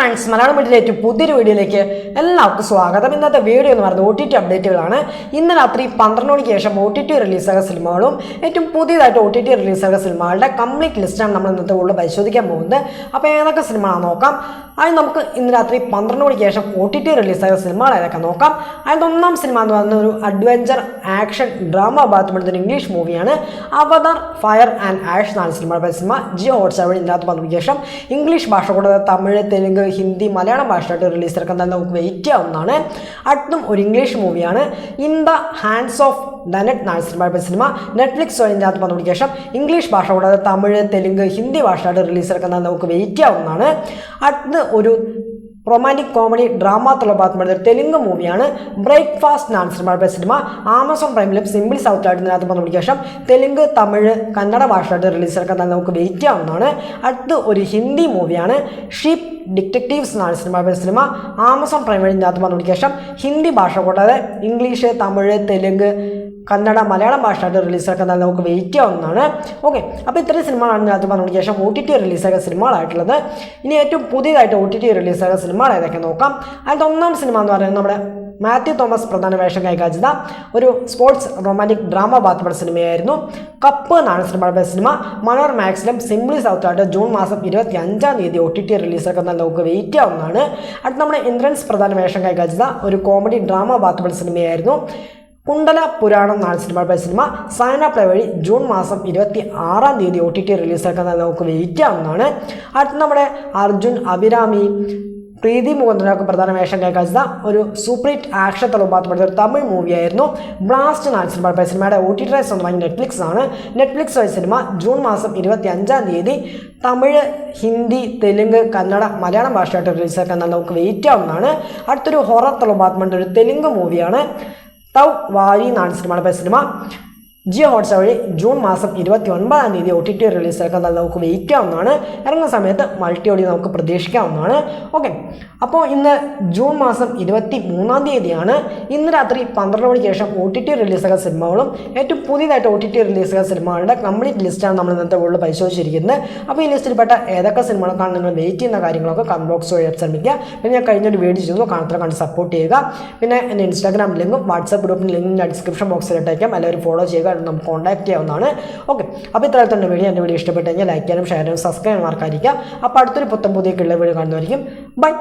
Friends, Malayalam മീഡിയയിലെ പുതിയൊരു വീഡിയോയിലേക്ക് എല്ലാവർക്കും സ്വാഗതം. ഇന്നത്തെ വീഡിയോ എന്ന് പറയുന്നത് OTT അപ്ഡേറ്റുകളാണ്. ഇന്ന് രാത്രി 12 മണിക്ക് ശേഷം OTT റിലീസായ സിനിമകളും ഏറ്റവും പുതിയതായിട്ട് OTT റിലീസായ സിനിമകളുടെ കംപ്ലീറ്റ് ലിസ്റ്റാണ് നമ്മൾ ഇന്നത്തെ വീഡിയോ പരിശോധിക്കാൻ പോകുന്നത്. അപ്പോൾ ഏതൊക്കെ സിനിമകളാണ് നോക്കാം. അതിന് നമുക്ക് ഇന്ന് രാത്രി 12 മണിക്ക് ശേഷം OTT റിലീസായ സിനിമകൾ ഏതൊക്കെ നോക്കാം. അതിൻ്റെ ഒന്നാം സിനിമ എന്ന് പറയുന്നത് ഒരു അഡ്വഞ്ചർ ആക്ഷൻ ഡ്രാമ ഭാഗത്തുമ്പോഴത്തെ ഇംഗ്ലീഷ് മൂവിയാണ്. അവതാർ ഫയർ ആൻഡ് ആഷ് എന്നാണ് സിനിമയുടെ സിനിമ. ജിയോ ഹോട്ട്സ്റ്റാർ വഴി ഇതിനകത്ത് 12 മണിക്ക് ശേഷം ഇംഗ്ലീഷ് ഭാഷ കൂടാതെ തമിഴ്, തെലുങ്ക്, ഹിന്ദി, മലയാളം ഭാഷയായിട്ട് റിലീസ് എടുക്കാൻ തന്നെ നമുക്ക് വെയിറ്റ് ചെയ്യാവുന്നതാണ്. അടുത്തും ഒരു ഇംഗ്ലീഷ് മൂവിയാണ് ഇൻ ദ ഹാൻഡ്സ് ഓഫ് ഡനറ്റ് എന്നാണ് സിനിമ. നെറ്റ്ഫ്ലിക്സ് വഴി ഇതിനകത്ത് 12 മണിക്ക് ശേഷം ഇംഗ്ലീഷ് ഭാഷ കൂടാതെ തമിഴ്, തെലുങ്ക്, ഹിന്ദി ഭാഷയായിട്ട് റിലീസ് എടുക്കാൻ തന്നെ നമുക്ക് വെയിറ്റ് ചെയ്യാവുന്നതാണ്. അടുത്ത് ഒരു റൊമാൻറ്റിക് കോമഡി ഡ്രാമ തുളഭാഗത്തുമ്പോൾ തെലുങ്ക് മൂവിയാണ് ബ്രേക്ക്ഫാസ്റ്റ് എന്നാണ് സിനിമ. ആമസോൺ പ്രൈമിലും സിമ്പിൾ സൗത്തായിട്ട് ഇതിനകത്ത് 12 മണിക്ക് ശേഷം തെലുങ്ക്, തമിഴ്, കന്നഡ ഭാഷയായിട്ട് റിലീസ് എടുക്കാൻ തന്നെ നമുക്ക് വെയിറ്റ് ചെയ്യാവുന്നതാണ്. അടുത്ത് ഒരു ഹിന്ദി മൂവിയാണ് ഷീപ്പ് ഡിറ്റക്റ്റീവ്സ് എന്നാണ് സിനിമ. ആമസോൺ പ്രൈം വഴി ഇതിനകത്ത് 12 മണിക്ക് ശേഷം ഹിന്ദി ഭാഷ കൂടാതെ ഇംഗ്ലീഷ്, തമിഴ്, തെലുങ്ക്, കന്നഡ, മലയാളം ഭാഷയായിട്ട് റിലീസാക്കാൻ തന്നെ നമുക്ക് വെയിറ്റ് ചെയ്യാവുന്നതാണ്. ഓക്കെ, അപ്പോൾ ഇത്രയും സിനിമകളാണ് ഇതിനകത്ത് 12 മണിക്ക് ശേഷം OTT റിലീസായ സിനിമകളായിട്ടുള്ളത്. ഇനി ഏറ്റവും പുതിയതായിട്ട് OTT റിലീസായ സിനിമകൾ ഏതൊക്കെ നോക്കാം. അതിൻ്റെ ഒന്നാം സിനിമ എന്ന് പറയുന്നത് നമ്മുടെ മാത്യു തോമസ് പ്രധാന വേഷം കൈകാഴ്ച ഒരു സ്പോർട്സ് റൊമാൻറ്റിക് ഡ്രാമ ഭാഗത്തുള്ള സിനിമയായിരുന്നു. കപ്പ് എന്നാണ് സിനിമ. മനോർ മാക്സിലും സിംപ്ലി സൗത്തായിട്ട് ജൂൺ മാസം 25-ാം തീയതി OTT റിലീസാക്കാൻ നമുക്ക് വെയിറ്റ് ചെയ്യാവുന്നതാണ്. അടുത്ത് നമ്മുടെ ഇന്ദ്രൻസ് പ്രധാന വേഷം കൈകാഴ്ച ഒരു കോമഡി ഡ്രാമ ഭാഗത്തുള്ള സിനിമയായിരുന്നു. കുണ്ടല പുരാണം എന്നാണ് സിനിമ. സൈന പ്ലേ വഴി ജൂൺ മാസം 26-ാം തീയതി OTT റിലീസാക്കാൻ നമുക്ക് വെയിറ്റ് ചെയ്യാവുന്നതാണ്. അടുത്ത് നമ്മുടെ അർജുൻ, അഭിരാമി, പ്രീതി മുകുന്ദനൊക്കെ പ്രധാന വേഷം കൈകാഴ്ച ഒരു സൂപ്പർ ഹിറ്റ് ആക്ഷൻ തലഭാഗത്തുള്ള ഒരു തമിഴ് മൂവിയായിരുന്നു ബ്ലാസ്റ്റ് എന്നാണ് സിനിമയുടെ OTT സ്വന്തമായി നെറ്റ്ഫ്ലിക്സ് ആണ്. നെറ്റ്ഫ്ലിക്സ് വഴി സിനിമ ജൂൺ മാസം 25-ാം തീയതി തമിഴ്, ഹിന്ദി, തെലുങ്ക്, കന്നഡ, മലയാളം ഭാഷയായിട്ട് റിലീസാക്കാൻ നമുക്ക് വെയിറ്റ് ചെയ്യാവുന്നതാണ്. അടുത്തൊരു ഹൊറർ തലഭാഗത്തുള്ള ഒരു തെലുങ്ക് മൂവിയാണ് തൗ വാരി എന്നാണ് സിനിമ. ജിയോ ഹോട്ട്സ്റ്റാർ വഴി ജൂൺ മാസം 29-ാം തീയതി OTT റിലീസാക്കാൻ നമുക്ക് വെയിറ്റ് ചെയ്യാവുന്നതാണ്. ഇറങ്ങുന്ന സമയത്ത് മൾട്ടി ഓഡിയോ നമുക്ക് പ്രതീക്ഷിക്കാവുന്നതാണ്. ഓക്കെ, അപ്പോൾ ഇന്ന് ജൂൺ മാസം 23-ാം തീയതിയാണ്. ഇന്ന് രാത്രി 12 മണിക്ക് ശേഷം OTT റിലീസായ സിനിമകളും ഏറ്റവും പുതിയതായിട്ട് OTT റിലീസായ സിനിമകളുടെ കംപ്ലീറ്റ് ലിസ്റ്റാണ് നമ്മൾ ഇന്നത്തെ വീഡിയോയിൽ പരിശോധിച്ചിരിക്കുന്നത്. അപ്പോൾ ഈ ലിസ്റ്റിൽപ്പെട്ട ഏതൊക്കെ സിനിമകളൊക്കെയാണ് നിങ്ങൾ വെയിറ്റ് ചെയ്യുന്ന കാര്യങ്ങളൊക്കെ കമന്റ് ബോക്സ് വഴി ശ്രമിക്കുക. പിന്നെ ഞാൻ കഴിഞ്ഞൊരു വീഡിയോ ചെയ്തു, കണ്ട് സപ്പോർട്ട് ചെയ്യുക. പിന്നെ എൻ്റെ ഇൻസ്റ്റാഗ്രാം ലിങ്കും വാട്സാപ്പ് ഗ്രൂപ്പിൻ്റെ ലിങ്കും ഞാൻ ഡിസ്ക്രിപ്ഷൻ ബോക്സിൽ ഇട്ടേക്കാം. എല്ലാവരും ഫോളോ ചെയ്യുക, നമുക്ക് കോൺടാക്ട് ചെയ്യാവുന്നതാണ്. ഓക്കെ, അപ്പോൾ ഇത്തരത്തിലുള്ള വീഡിയോ എൻ്റെ വീഡിയോ ഇഷ്ടപ്പെട്ട് കഴിഞ്ഞാൽ ലൈക്ക് ചെയ്യാനും ഷെയർ ചെയ്യാനും സബ്സ്ക്രൈബ് ചെയ്യാനും മറക്കാതിരിക്കുക. അപ്പോൾ അടുത്തൊരു പുതിയ വീഡിയോ കാണുന്നതായിരിക്കും. ബൈ.